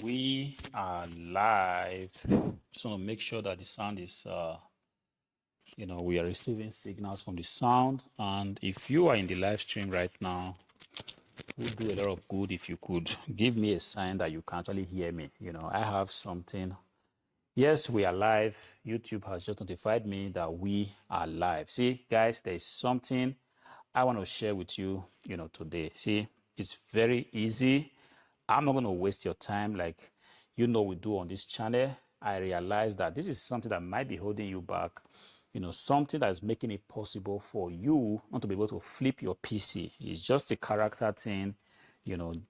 We are live. Just want to make sure that the sound is, we are receiving signals from the sound. And if you are in the live stream right now, would do a lot of good if you could give me a sign that you can actually hear me. I have something. Yes, we are live. YouTube has just notified me that we are live. See, guys, there is something I want to share with you, today. See, it's very easy. I'm not going to waste your time like we do on this channel. I realize that this is something that might be holding you back, something that is making it possible for you not to be able to flip your PC. It's just a character thing.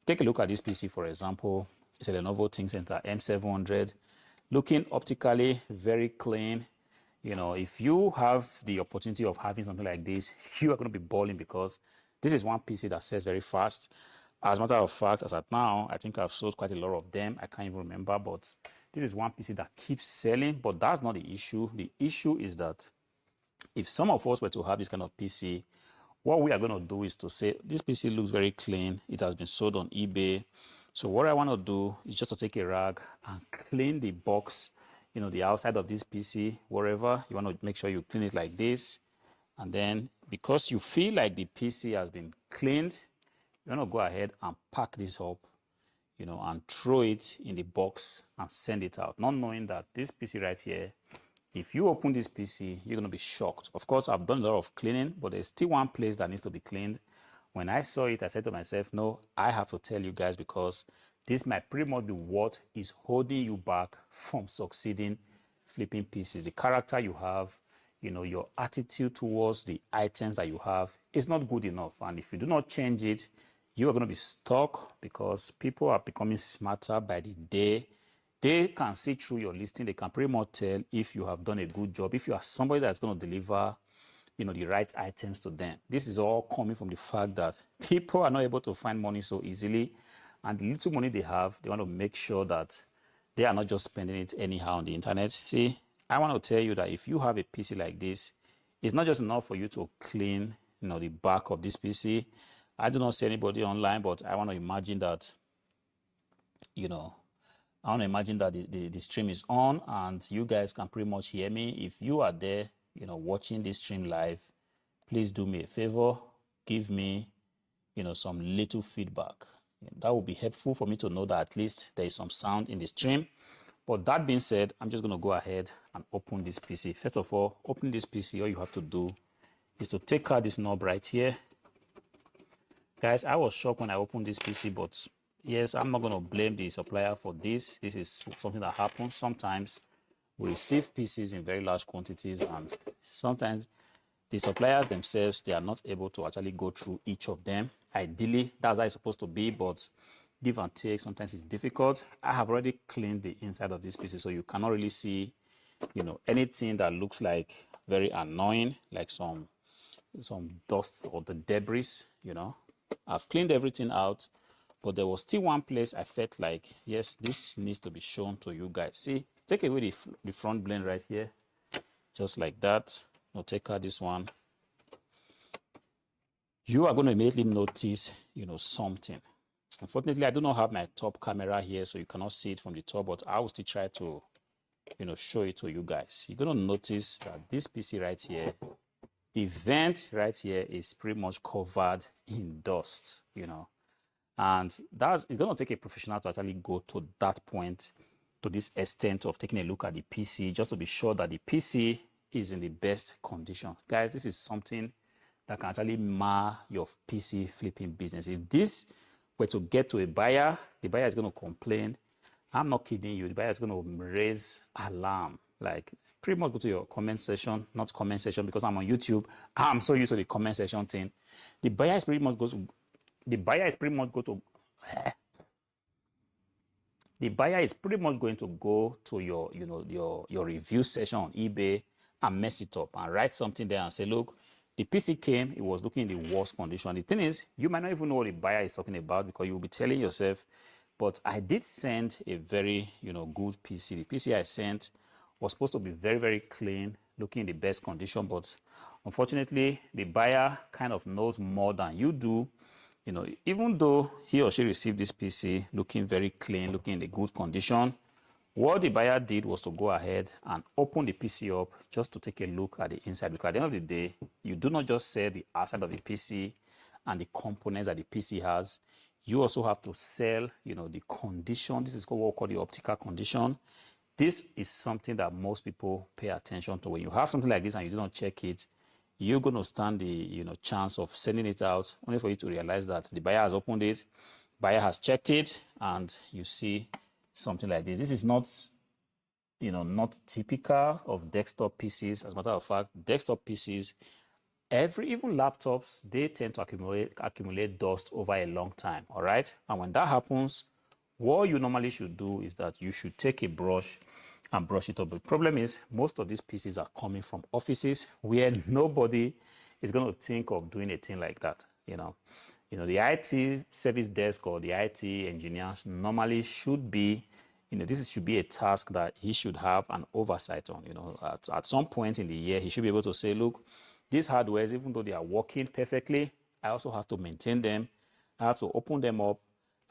Take a look at this PC, for example. It's a Lenovo ThinkCentre M700, looking optically very clean. If you have the opportunity of having something like this, you are going to be balling because this is one PC that sells very fast. As a matter of fact, as at now, I think I've sold quite a lot of them. I can't even remember, but this is one PC that keeps selling, but that's not the issue. The issue is that if some of us were to have this kind of PC, what we are going to do is to say, this PC looks very clean. It has been sold on eBay. So what I want to do is just to take a rag and clean the box, the outside of this PC, wherever. You want to make sure you clean it like this. And then because you feel like the PC has been cleaned, you want to go ahead and pack this up, and throw it in the box and send it out. Not knowing that this PC right here, if you open this PC, you're going to be shocked. Of course, I've done a lot of cleaning, but there's still one place that needs to be cleaned. When I saw it, I said to myself, no, I have to tell you guys because this might pretty much be what is holding you back from succeeding flipping PCs. The character you have, your attitude towards the items that you have is not good enough. And if you do not change it, you are going to be stuck because people are becoming smarter by the day. They can see through your listing. They can pretty much tell if you have done a good job, if you are somebody that's going to deliver, the right items to them. This is all coming from the fact that people are not able to find money so easily. And the little money they have, they want to make sure that they are not just spending it anyhow on the internet. See, I want to tell you that if you have a PC like this, it's not just enough for you to clean, the back of this PC. I do not see anybody online, but I want to imagine that, the stream is on and you guys can pretty much hear me. If you are there, watching this stream live, please do me a favor, give me, some little feedback. That will be helpful for me to know that at least there is some sound in the stream. But that being said, I'm just going to go ahead and open this PC. First of all, open this PC, all you have to do is to take out this knob right here. Guys, I was shocked when I opened this PC, but yes, I'm not going to blame the supplier for this. This is something that happens. Sometimes we receive PCs in very large quantities, and sometimes the suppliers themselves, they are not able to actually go through each of them. Ideally, that's how it's supposed to be, but give and take, sometimes it's difficult. I have already cleaned the inside of this PC, so you cannot really see, anything that looks like very annoying, like some dust or the debris, I've cleaned everything out, but there was still one place I felt like, yes, this needs to be shown to you guys. See, take away the front blend right here, just like that. Now take out this one. You are going to immediately notice, something. Unfortunately, I do not have my top camera here, so you cannot see it from the top, but I will still try to, show it to you guys. You're going to notice that this PC right here, the vent right here is pretty much covered in dust, and it's going to take a professional to actually go to that point, to this extent of taking a look at the PC, just to be sure that the PC is in the best condition. Guys, this is something that can actually mar your PC flipping business. If this were to get to a buyer, the buyer is going to complain. I'm not kidding you. The buyer is going to raise alarm. Like, pretty much go to your comment section, not comment section because I'm on YouTube. I'm so used to the comment section thing. The buyer is pretty much going to the buyer is pretty much going to go to your review section on eBay and mess it up and write something there and say, look, the PC came, it was looking in the worst condition. The thing is, you might not even know what the buyer is talking about because you'll be telling yourself, but I did send a very, good PC. The PC I sent was supposed to be very, very clean, looking in the best condition, but unfortunately, the buyer kind of knows more than you do. you know, even though he or she received this PC looking very clean, looking in a good condition, what the buyer did was to go ahead and open the PC up just to take a look at the inside. Because at the end of the day, you do not just sell the outside of the PC and the components that the PC has. You also have to sell, you know, the condition. This is what we call the optical condition. This is something that most people pay attention to. When you have something like this and you do not check it, you're going to stand the, you know, chance of sending it out only for you to realize that the buyer has opened it, buyer has checked it, and you see something like this. This is not, you know, not typical of desktop PCs. As a matter of fact, desktop PCs, even laptops, they tend to accumulate dust over a long time. All right, and when that happens, what you normally should do is that you should take a brush and brush it up. But the problem is most of these PCs are coming from offices where nobody is going to think of doing a thing like that. You know, the IT service desk or the IT engineers normally should be, you know, this should be a task that he should have an oversight on. You know, at some point in the year, he should be able to say, look, these hardwares, even though they are working perfectly, I also have to maintain them. I have to open them up.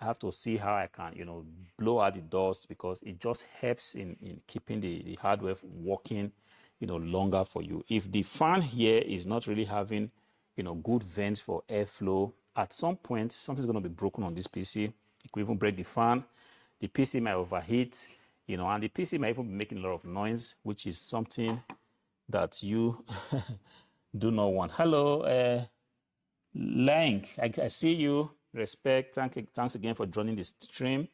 I have to see how I can, you know, blow out the dust, because it just helps in keeping the hardware working, you know, longer for you. If the fan here is not really having, you know, good vents for airflow, at some point, something's going to be broken on this PC. It could even break the fan. The PC might overheat, you know, and the PC might even be making a lot of noise, which is something that you do not want. Hello, Lank, I see you. Respect. Thanks again for joining the stream.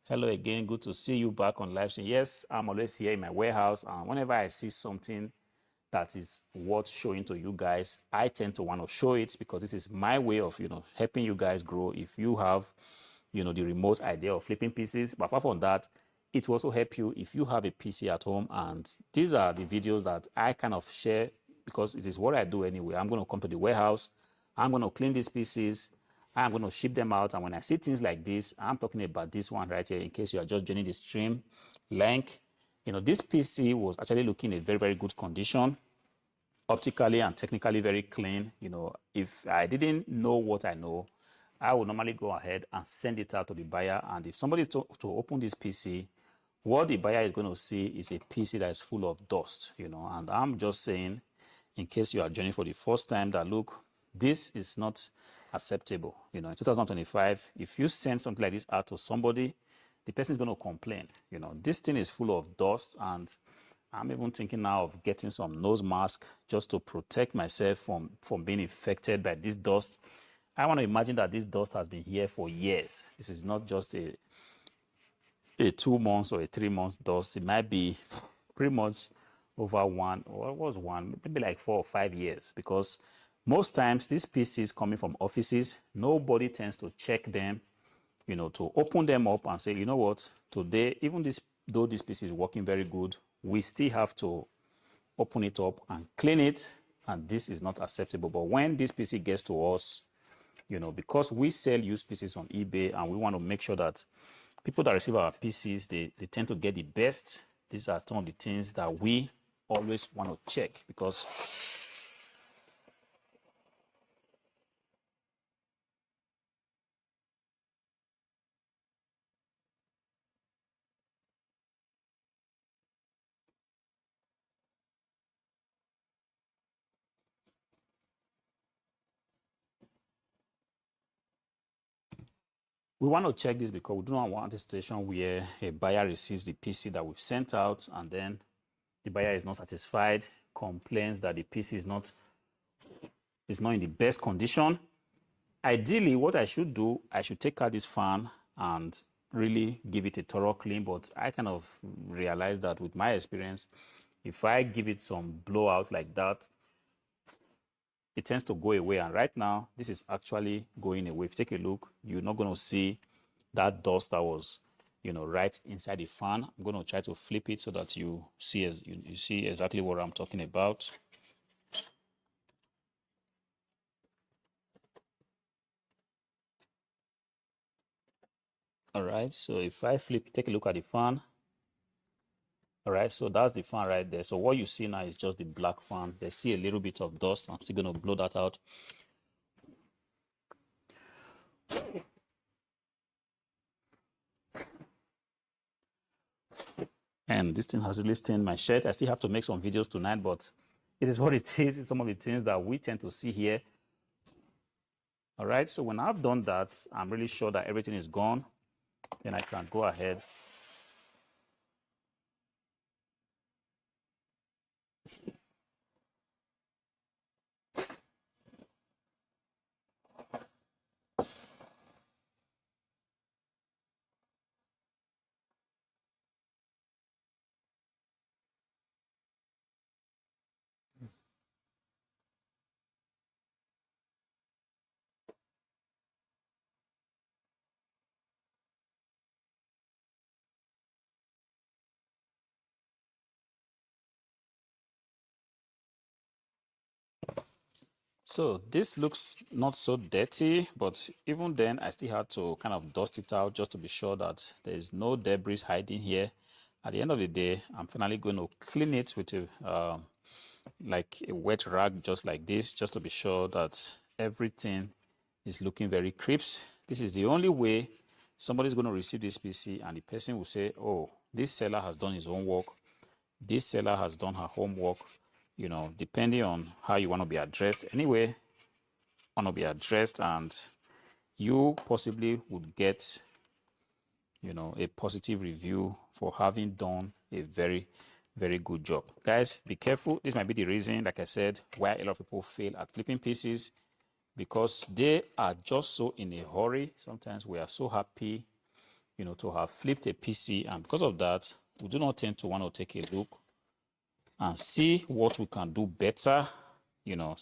Hello again. Good to see you back on live stream. Yes, I'm always here in my warehouse, and whenever I see something that is worth showing to you guys, I tend to want to show it, because this is my way of, you know, helping you guys grow. If you have, you know, the remote idea of flipping PCs, but apart from that, it will also help you if you have a PC at home. And these are the videos that I kind of share, because it is what I do anyway. I'm going to come to the warehouse, I'm going to clean these PCs, I'm going to ship them out. And when I see things like this, I'm talking about this one right here, in case you are just joining the stream. Link, you know, this PC was actually looking in very, very good condition, optically and technically very clean. You know, if I didn't know what I know, I would normally go ahead and send it out to the buyer. And if somebody to open this PC, what the buyer is going to see is a PC that is full of dust, you know. And I'm just saying, in case you are joining for the first time, that look, this is not acceptable. You know, in 2025, if you send something like this out to somebody, the person is going to complain. You know, this thing is full of dust, and I'm even thinking now of getting some nose mask just to protect myself from being infected by this dust. I want to imagine that this dust has been here for years. This is not just a 2 months or a 3 months dust. It might be pretty much over maybe like 4 or 5 years, because most times these PCs coming from offices, nobody tends to check them, you know, to open them up and say, you know what, today, even though this PC is working very good, we still have to open it up and clean it, and this is not acceptable. But when this PC gets to us, you know, because we sell used PCs on eBay, and we want to make sure that people that receive our PCs, they tend to get the best. These are some of the things that we always want to check, because we want to check this, because we do not want a situation where a buyer receives the PC that we've sent out, and then the buyer is not satisfied, complains that the PC is not in the best condition. Ideally, what I should do, I should take out this fan and really give it a thorough clean. But I kind of realized that with my experience, if I give it some blowout like that, it tends to go away. And right now, this is actually going away. If you take a look, you're not going to see that dust that was, you know, right inside the fan. I'm going to try to flip it so that you see you see exactly what I'm talking about. All right, so if I take a look at the fan. All right, so that's the fan right there. So what you see now is just the black fan. There's still a little bit of dust. I'm still going to blow that out. And this thing has really stained my shirt. I still have to make some videos tonight, but it is what it is. It's some of the things that we tend to see here. All right, so when I've done that, I'm really sure that everything is gone. Then I can go ahead. So this looks not so dirty, but even then I still had to kind of dust it out just to be sure that there is no debris hiding here. At the end of the day, I'm finally going to clean it with a like a wet rag just like this, just to be sure that everything is looking very crisp. This is the only way somebody's going to receive this PC and the person will say, oh, this seller has done his own work. This seller has done her homework, you know, depending on how you want to be addressed. Anyway, want to be addressed, and you possibly would get, you know, a positive review for having done a very, very good job. Guys, be careful. This might be the reason, like I said, why a lot of people fail at flipping pieces, because they are just so in a hurry. Sometimes we are so happy, you know, to have flipped a PC, and because of that, we do not tend to want to take a look and see what we can do better. You know,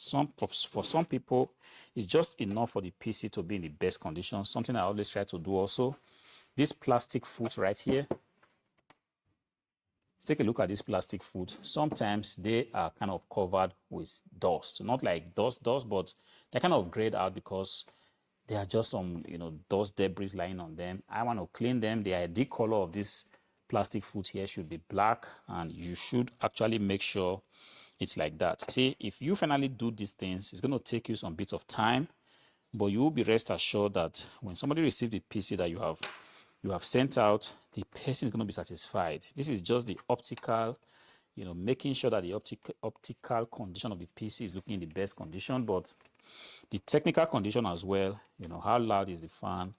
for some people, it's just enough for the PC to be in the best condition. Something I always try to do also. This plastic foot right here, take a look at this plastic foot. Sometimes they are kind of covered with dust, not like dust, but they're kind of grayed out because there are just some, you know, dust debris lying on them. I want to clean them. The ideal color of this plastic foot here should be black, and you should actually make sure it's like that. See, if you finally do these things, it's going to take you some bit of time, but you will be rest assured that when somebody receives the PC that you have sent out, the person is going to be satisfied. This is just the optical, you know, making sure that the optical condition of the PC is looking in the best condition, but the technical condition as well, you know, how loud is the fan?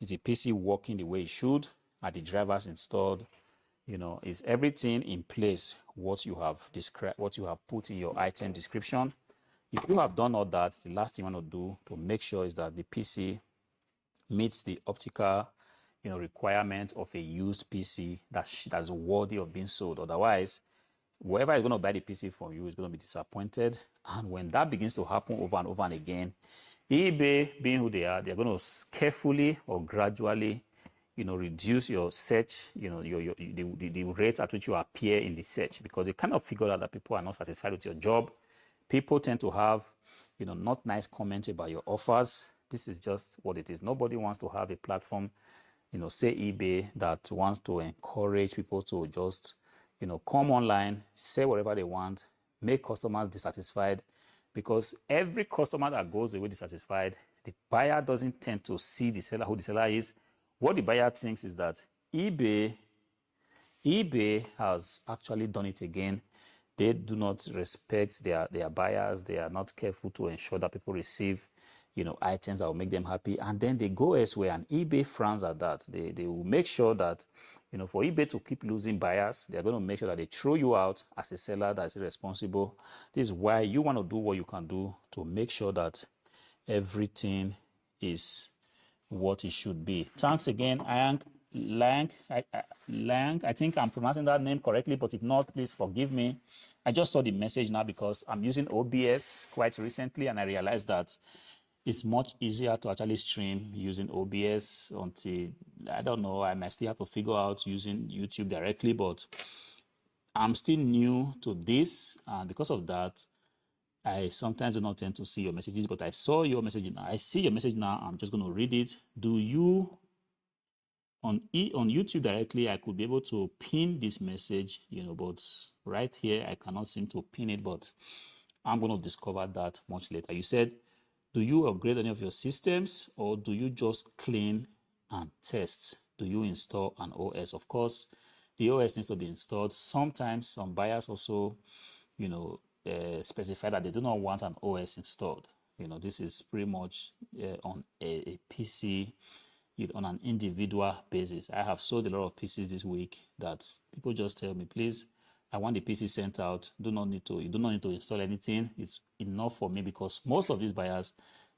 Is the PC working the way it should? Are the drivers installed? You know, is everything in place, what you have described, what you have put in your item description? If you have done all that, the last thing you want to do to make sure is that the PC meets the optical, you know, requirement of a used PC that's worthy of being sold. Otherwise, whoever is going to buy the PC from you is going to be disappointed. And when that begins to happen over and over and again, eBay, being who they are, they're going to carefully or gradually, you know, reduce your search, you know, the rate at which you appear in the search, because they kind of figured out that people are not satisfied with your job. People tend to have, you know, not nice comments about your offers. This is just what it is. Nobody wants to have a platform, you know, say eBay, that wants to encourage people to just, you know, come online, say whatever they want, make customers dissatisfied, because every customer that goes away dissatisfied, the buyer doesn't tend to see the seller, who the seller is. What the buyer thinks is that eBay has actually done it again. They do not respect their buyers. They are not careful to ensure that people receive, you know, items that will make them happy, and then they go elsewhere, and eBay frowns at that. They will make sure that, you know, for eBay to keep losing buyers, they're going to make sure that they throw you out as a seller that is irresponsible. This is why you want to do what you can do to make sure that everything is what it should be. Thanks again, Lang. I think I'm pronouncing that name correctly, but if not, please forgive me. I just saw the message now because I'm using OBS quite recently, and I realized that it's much easier to actually stream using OBS. Until, I don't know, I might still have to figure out using YouTube directly, but I'm still new to this, and because of that, I sometimes do not tend to see your messages, but I saw your message now. I see your message now. I'm just going to read it. Do you, on YouTube directly, I could be able to pin this message, you know, but right here, I cannot seem to pin it, but I'm going to discover that much later. You said, do you upgrade any of your systems, or do you just clean and test? Do you install an OS? Of course, the OS needs to be installed. Sometimes some buyers also, you know, specify that they do not want an OS installed. You know, this is pretty much on a PC, on an individual basis. I have sold a lot of PCs this week that people just tell me, please, I want the PC sent out. You do not need to install anything. It's enough for me, because most of these buyers,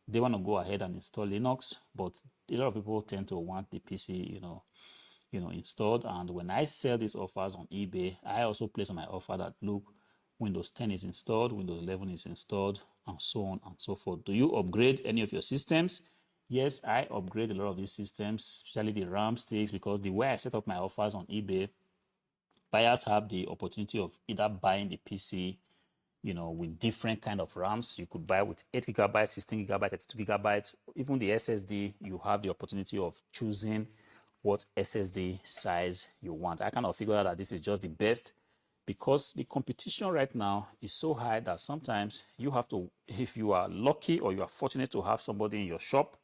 they want to go ahead and install Linux, but a lot of people tend to want the PC, installed. And when I sell these offers on eBay, I also place on my offer that, look, Windows 10 is installed, Windows 11 is installed, and so on and so forth. Do you upgrade any of your systems? Yes, I upgrade a lot of these systems, especially the RAM sticks, because the way I set up my offers on eBay, buyers have the opportunity of either buying the PC, with different kind of RAMs. You could buy with 8 gigabytes, 16 gigabytes, 32 gigabytes. Even the SSD, you have the opportunity of choosing what SSD size you want. I kind of figured out that this is just the best, because the competition right now is so high that sometimes you have to, if you are lucky or you are fortunate to have somebody in your shop,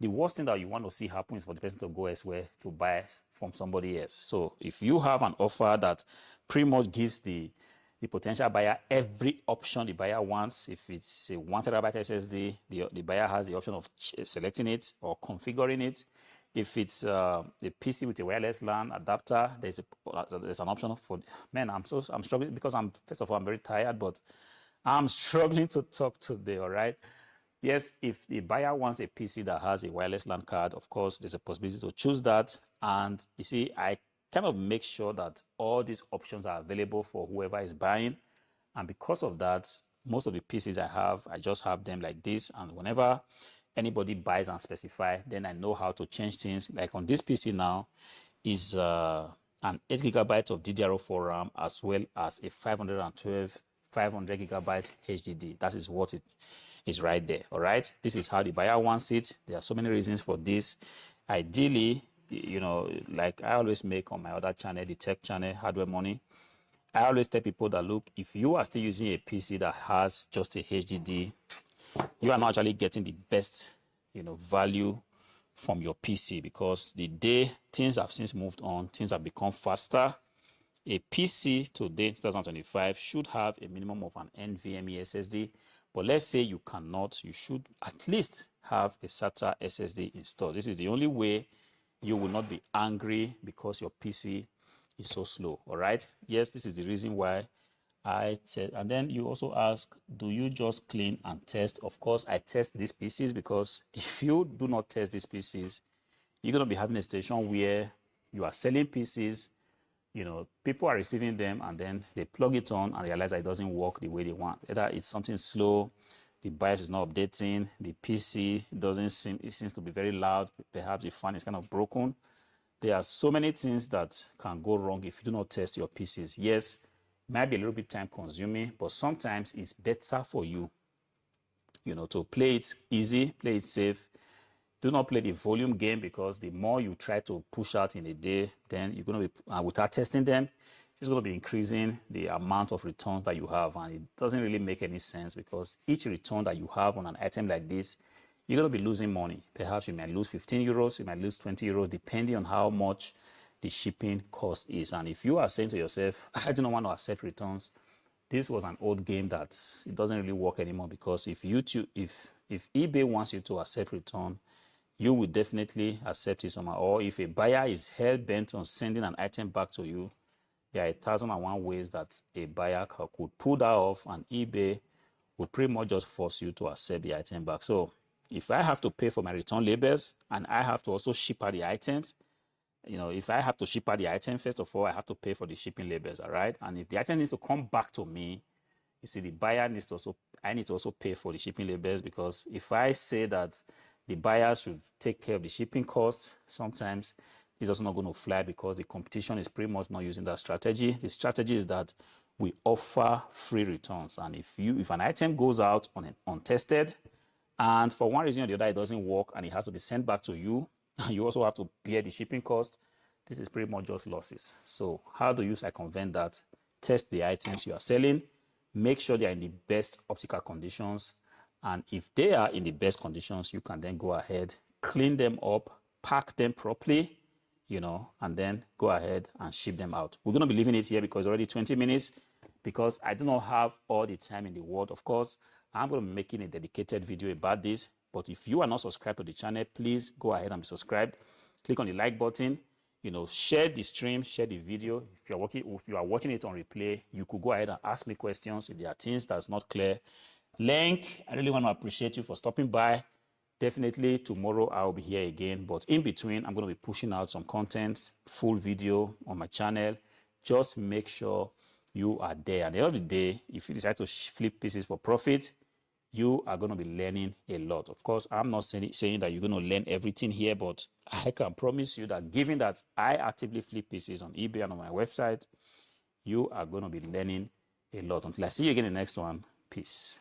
the worst thing that you want to see happen is for the person to go elsewhere to buy from somebody else. So if you have an offer that pretty much gives the potential buyer every option the buyer wants, if it's a 1 terabyte SSD, the buyer has the option of selecting it or configuring it. If it's a PC with a wireless LAN adapter, there's an option for. Man, I'm struggling because first of all, I'm very tired, but I'm struggling to talk today. All right. Yes, if the buyer wants a PC that has a wireless LAN card, of course, there's a possibility to choose that. And you see, I kind of make sure that all these options are available for whoever is buying. And because of that, most of the PCs I have, I just have them like this. And whenever anybody buys and specify, then I know how to change things. Like on this PC now is an 8 gigabyte of DDR4 RAM, as well as a 512 500 gigabyte HDD. That is what it is right there. All right, this is how the buyer wants it. There are so many reasons for this. Ideally, like I always make on my other channel, the tech channel, Hardware Money, I always tell people that, look, if you are still using a PC that has just a HDD, you are not actually getting the best, value from your PC, because the day things have since moved on, things have become faster. A PC today, 2025, should have a minimum of an NVMe SSD. But let's say you cannot, you should at least have a SATA SSD installed. This is the only way you will not be angry because your PC is so slow. All right. Yes, this is the reason why I test. And then you also ask, do you just clean and test? Of course, I test these PCs, because if you do not test these PCs, you're going to be having a situation where you are selling PCs, people are receiving them and then they plug it on and realize that it doesn't work the way they want. Either it's something slow, the BIOS is not updating, the PC it seems to be very loud, perhaps the fan is kind of broken. There are so many things that can go wrong if you do not test your PCs. Yes, it might be a little bit time consuming, but sometimes it's better for you, to play it easy, play it safe. Do not play the volume game, because the more you try to push out in a day, then you're going to be, without testing them, it's going to be increasing the amount of returns that you have. And it doesn't really make any sense, because each return that you have on an item like this, you're going to be losing money. Perhaps you might lose 15 euros, you might lose 20 euros, depending on how much the shipping cost is. And if you are saying to yourself, I do not want to accept returns, this was an old game that it doesn't really work anymore, because if eBay wants you to accept return, you will definitely accept it somehow. Or if a buyer is hell-bent on sending an item back to you, there are 1,001 ways that a buyer could pull that off, and eBay will pretty much just force you to accept the item back. So if I have to pay for my return labels and I have to also ship out the items, if I have to ship out the item, first of all, I have to pay for the shipping labels, all right? And if the item needs to come back to me, you see, the buyer needs to also, I need to also pay for the shipping labels, because if I say that the buyer should take care of the shipping costs, sometimes it's also not going to fly, because the competition is pretty much not using that strategy. The strategy is that we offer free returns. And if an item goes out untested, and for one reason or the other it doesn't work and it has to be sent back to you, and you also have to bear the shipping cost, this is pretty much just losses. So how do you circumvent that? Test the items you are selling, make sure they are in the best optical conditions, and if they are in the best conditions, you can then go ahead, clean them up, pack them properly, you know, and then go ahead and ship them out. We're going to be leaving it here because already 20 minutes, because I do not have all the time in the world. Of course, I'm going to be making a dedicated video about this, but if you are not subscribed to the channel, please go ahead and be subscribed. Click on the like button, you know, share the stream, share the video. If you are watching it on replay, you could go ahead and ask me questions if there are things that's not clear. Link, I really want to appreciate you for stopping by. Definitely tomorrow I'll be here again, but in between I'm going to be pushing out some content, full video on my channel. Just make sure you are there. At the end of the day, if you decide to flip pieces for profit, you are going to be learning a lot. Of course, I'm not saying that you're going to learn everything here, but I can promise you that given that I actively flip pieces on eBay and on my website, you are going to be learning a lot. Until I see you again in the next one, peace.